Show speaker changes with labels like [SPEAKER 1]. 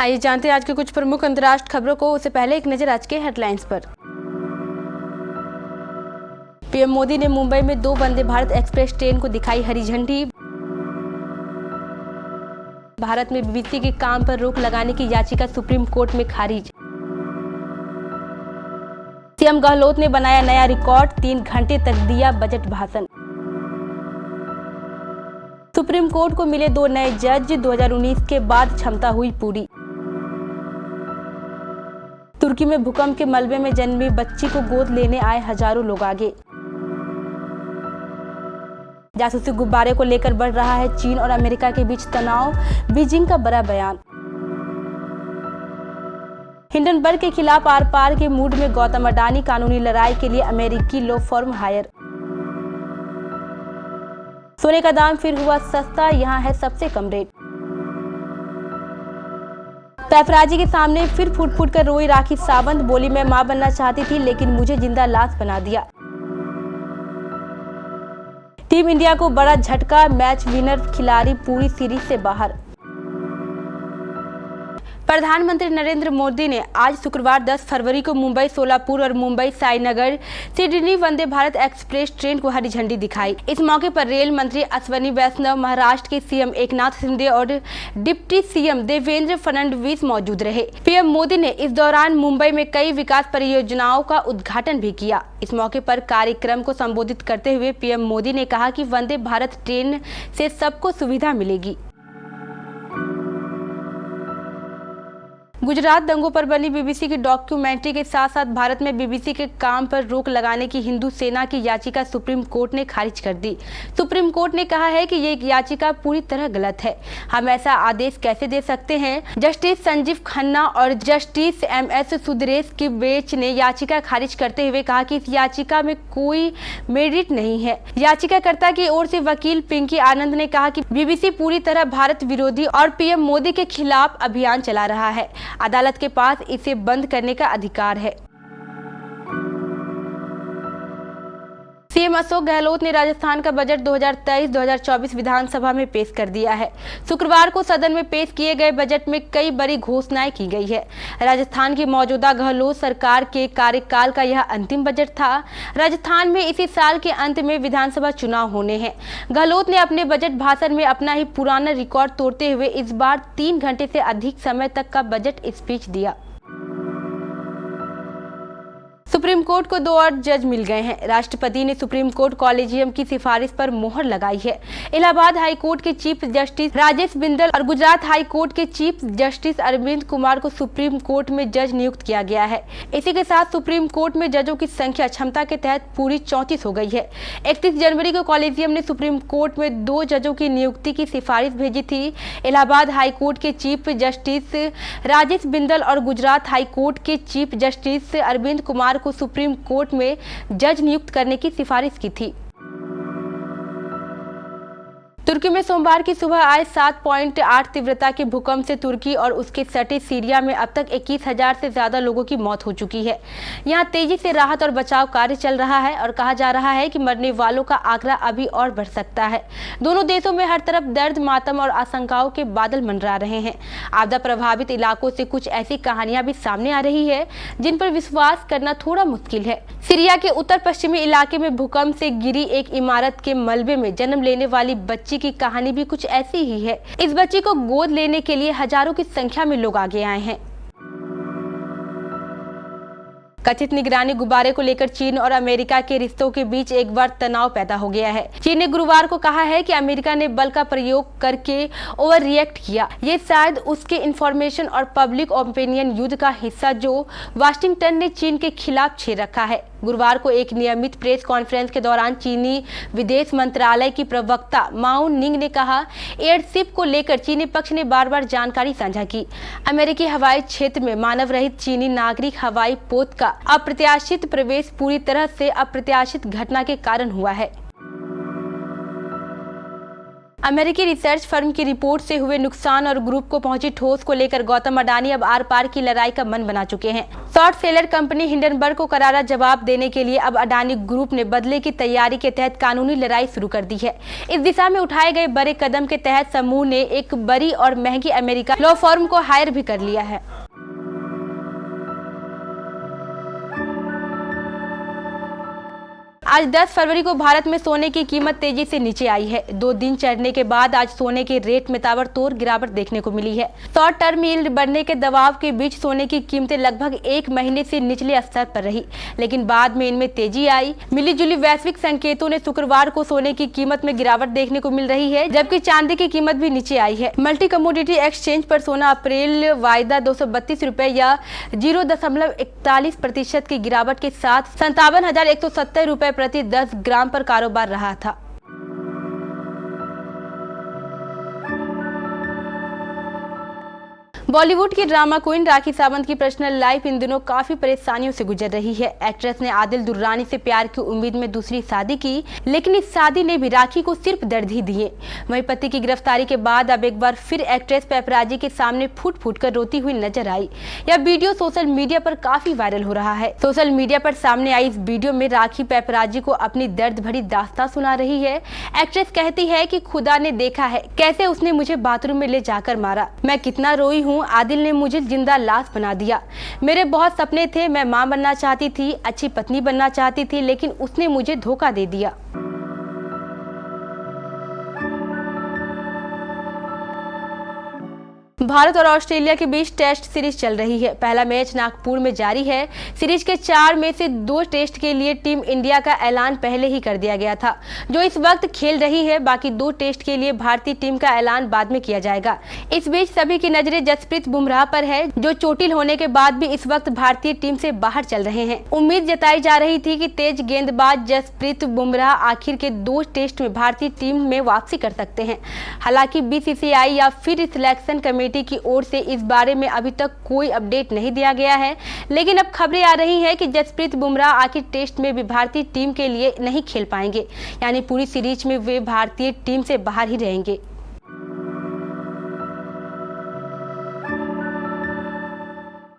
[SPEAKER 1] आइए जानते हैं आज के कुछ प्रमुख अंतर्राष्ट्रीय खबरों को। उससे पहले एक नजर आज के हेडलाइंस पर। पीएम मोदी ने मुंबई में 2 वंदे भारत एक्सप्रेस ट्रेन को दिखाई हरी झंडी। भारत में बीबीसी के काम पर रोक लगाने की याचिका सुप्रीम कोर्ट में खारिज। सीएम गहलोत ने बनाया नया रिकॉर्ड, 3 घंटे तक दिया बजट भाषण। सुप्रीम कोर्ट को मिले 2 नए जज, 2019 के बाद क्षमता हुई पूरी। तुर्की में भूकंप के मलबे में जन्मी बच्ची को गोद लेने आए हजारों लोग आगे। जासूसी गुब्बारे को लेकर बढ़ रहा है चीन और अमेरिका के बीच तनाव, बीजिंग का बड़ा बयान। हिंडनबर्ग के खिलाफ आर पार के मूड में गौतम अडानी, कानूनी लड़ाई के लिए अमेरिकी लॉ फर्म हायर। सोने का दाम फिर हुआ सस्ता, यहाँ है सबसे कम रेट। पैपराजी के सामने फिर फूट फूट कर रोई राखी सावंत, बोली मैं मां बनना चाहती थी लेकिन मुझे जिंदा लाश बना दिया। टीम इंडिया को बड़ा झटका, मैच विनर खिलाड़ी पूरी सीरीज से बाहर। प्रधानमंत्री नरेंद्र मोदी ने आज शुक्रवार 10 फरवरी को मुंबई सोलापुर और Mumbai Sainagar Sydney Vande Bharat express train को हरी झंडी दिखाई। इस मौके पर रेल मंत्री अश्विनी वैष्णव, महाराष्ट्र के सीएम एकनाथ शिंदे और डिप्टी सीएम देवेंद्र फडणवीस मौजूद रहे। पीएम मोदी ने इस दौरान मुंबई में कई विकास परियोजनाओं का उद्घाटन भी किया। इस मौके पर कार्यक्रम को संबोधित करते हुए पीएम मोदी ने कहा कि वंदे भारत ट्रेन से सबको सुविधा मिलेगी। गुजरात दंगों पर बनी बीबीसी की डॉक्यूमेंट्री के साथ साथ भारत में बीबीसी के काम पर रोक लगाने की हिंदू सेना की याचिका सुप्रीम कोर्ट ने खारिज कर दी। सुप्रीम कोर्ट ने कहा है कि ये याचिका पूरी तरह गलत है। हम ऐसा आदेश कैसे दे सकते हैं। जस्टिस संजीव खन्ना और जस्टिस एमएस सुंदरेश की बेंच ने याचिका खारिज करते हुए कहा कि इस याचिका में कोई मेरिट नहीं है। याचिकाकर्ता की ओर से वकील पिंकी आनंद ने कहा कि बीबीसी पूरी तरह भारत विरोधी और पीएम मोदी के खिलाफ अभियान चला रहा है। अदालत के पास इसे बंद करने का अधिकार है। सीएम अशोक गहलोत ने राजस्थान का बजट 2023-2024 विधानसभा में पेश कर दिया है। शुक्रवार को सदन में पेश किए गए बजट में कई बड़ी घोषणाएं की गई है। राजस्थान की मौजूदा गहलोत सरकार के कार्यकाल का यह अंतिम बजट था। राजस्थान में इसी साल के अंत में विधानसभा चुनाव होने हैं। गहलोत ने अपने बजट भाषण में अपना ही पुराना रिकॉर्ड तोड़ते हुए इस बार 3 घंटे से अधिक समय तक का बजट स्पीच दिया। सुप्रीम कोर्ट को 2 और जज मिल गए हैं। राष्ट्रपति ने सुप्रीम कोर्ट कॉलेजियम की सिफारिश पर मोहर लगाई है। इलाहाबाद हाई कोर्ट के चीफ जस्टिस राजेश बिंदल और गुजरात हाई कोर्ट के चीफ जस्टिस अरविंद कुमार को सुप्रीम कोर्ट में जज नियुक्त किया गया है। इसी के साथ सुप्रीम कोर्ट में जजों की संख्या क्षमता के तहत पूरी 34 हो गई है। 31 जनवरी को कॉलेजियम ने सुप्रीम कोर्ट में 2 जजों की नियुक्ति की सिफारिश भेजी थी। इलाहाबाद हाई कोर्ट के चीफ जस्टिस राजेश बिंदल और गुजरात हाई कोर्ट के चीफ जस्टिस अरविंद कुमार को सुप्रीम कोर्ट में जज नियुक्त करने की सिफारिश की थी। तुर्की में सोमवार की सुबह आए 7.8 तीव्रता के भूकंप से तुर्की और उसके सटे सीरिया में अब तक 21,000 से ज्यादा लोगों की मौत हो चुकी है। यहां तेजी से राहत और बचाव कार्य चल रहा है और कहा जा रहा है कि मरने वालों का आंकड़ा अभी और बढ़ सकता है। दोनों देशों में हर तरफ दर्द, मातम और आशंकाओं के बादल मंडरा रहे हैं। आपदा प्रभावित इलाकों से कुछ ऐसी कहानियां भी सामने आ रही है जिन पर विश्वास करना थोड़ा मुश्किल है। सीरिया के उत्तर पश्चिमी इलाके में भूकंप से गिरी एक इमारत के मलबे में जन्म लेने वाली बच्ची की कहानी भी कुछ ऐसी ही है। इस बच्ची को गोद लेने के लिए हजारों की संख्या में लोग आगे आए हैं। कथित निगरानी गुब्बारे को लेकर चीन और अमेरिका के रिश्तों के बीच एक बार तनाव पैदा हो गया है। चीन ने गुरुवार को कहा है कि अमेरिका ने बल का प्रयोग करके ओवर रिएक्ट किया। ये शायद उसके इंफॉर्मेशन और पब्लिक ओपिनियन युद्ध का हिस्सा जो वाशिंगटन ने चीन के खिलाफ छेड़ रखा है। गुरुवार को एक नियमित प्रेस कॉन्फ्रेंस के दौरान चीनी विदेश मंत्रालय की प्रवक्ता माओ निंग ने कहा, एयरशिप को लेकर चीनी पक्ष ने बार बार जानकारी साझा की। अमेरिकी हवाई क्षेत्र में मानव रहित चीनी नागरिक हवाई पोत का अप्रत्याशित प्रवेश पूरी तरह से अप्रत्याशित घटना के कारण हुआ है। अमेरिकी रिसर्च फर्म की रिपोर्ट से हुए नुकसान और ग्रुप को पहुंची ठोस को लेकर गौतम अडानी अब आर पार की लड़ाई का मन बना चुके हैं। शॉर्ट सेलर कंपनी हिंडनबर्ग को करारा जवाब देने के लिए अब अडानी ग्रुप ने बदले की तैयारी के तहत कानूनी लड़ाई शुरू कर दी है। इस दिशा में उठाए गए बड़े कदम के तहत समूह ने एक बड़ी और महंगी अमेरिका लॉ फर्म को हायर भी कर लिया है। आज 10 फरवरी को भारत में सोने की कीमत तेजी से नीचे आई है। 2 दिन चढ़ने के बाद आज सोने के रेट में ताबड़तोड़ गिरावट देखने को मिली है। शॉर्ट टर्म यील्ड बढ़ने के दबाव के बीच सोने की कीमतें लगभग 1 महीने से निचले स्तर पर रही, लेकिन बाद में इनमें तेजी आई। मिलीजुली वैश्विक संकेतों ने शुक्रवार को सोने की कीमत में गिरावट देखने को मिल रही है, जबकि चांदी की कीमत भी नीचे आई है। मल्टी कमोडिटी एक्सचेंज पर सोना अप्रैल वायदा 232 रुपए या 0.41% की गिरावट के साथ 57,170 रुपए प्रति 10 ग्राम पर कारोबार रहा था। बॉलीवुड की ड्रामा क्वीन राखी सावंत की पर्सनल लाइफ इन दिनों काफी परेशानियों से गुजर रही है। एक्ट्रेस ने आदिल दुर्रानी से प्यार की उम्मीद में दूसरी शादी की, लेकिन इस शादी ने भी राखी को सिर्फ दर्द ही दिए। वहीं पति की गिरफ्तारी के बाद अब एक बार फिर एक्ट्रेस पेपराजी के सामने फूट फूट कर रोती हुई नजर आई। यह वीडियो सोशल मीडिया पर काफी वायरल हो रहा है। सोशल मीडिया पर सामने आई इस वीडियो में राखी पेपराजी को अपनी दर्द भरी दास्तां सुना रही है। एक्ट्रेस कहती है कि खुदा ने देखा है कैसे उसने मुझे बाथरूम में ले जाकर मारा, मैं कितना रोई हूँ। आदिल ने मुझे जिंदा लाश बना दिया। मेरे बहुत सपने थे, मैं मां बनना चाहती थी, अच्छी पत्नी बनना चाहती थी, लेकिन उसने मुझे धोखा दे दिया। भारत और ऑस्ट्रेलिया के बीच टेस्ट सीरीज चल रही है। पहला मैच नागपुर में जारी है। सीरीज के 4 में से 2 टेस्ट के लिए टीम इंडिया का ऐलान पहले ही कर दिया गया था, जो इस वक्त खेल रही है। बाकी 2 टेस्ट के लिए भारतीय टीम का ऐलान बाद में किया जाएगा। इस बीच सभी की नजरें जसप्रीत बुमराह पर है, जो चोटिल होने के बाद भी इस वक्त भारतीय टीम से बाहर चल रहे हैं। उम्मीद जताई जा रही थी कि तेज गेंदबाज जसप्रीत बुमराह आखिर के 2 टेस्ट में भारतीय टीम में वापसी कर सकते हैं। हालांकि बीसीसीआई या फिर सिलेक्शन कमेटी की ओर से इस बारे में अभी तक कोई अपडेट नहीं दिया गया है, लेकिन अब खबरें आ रही हैं कि जसप्रीत बुमराह आखिर टेस्ट में भी भारतीय टीम के लिए नहीं खेल पाएंगे, यानी पूरी सीरीज में वे भारतीय टीम से बाहर ही रहेंगे।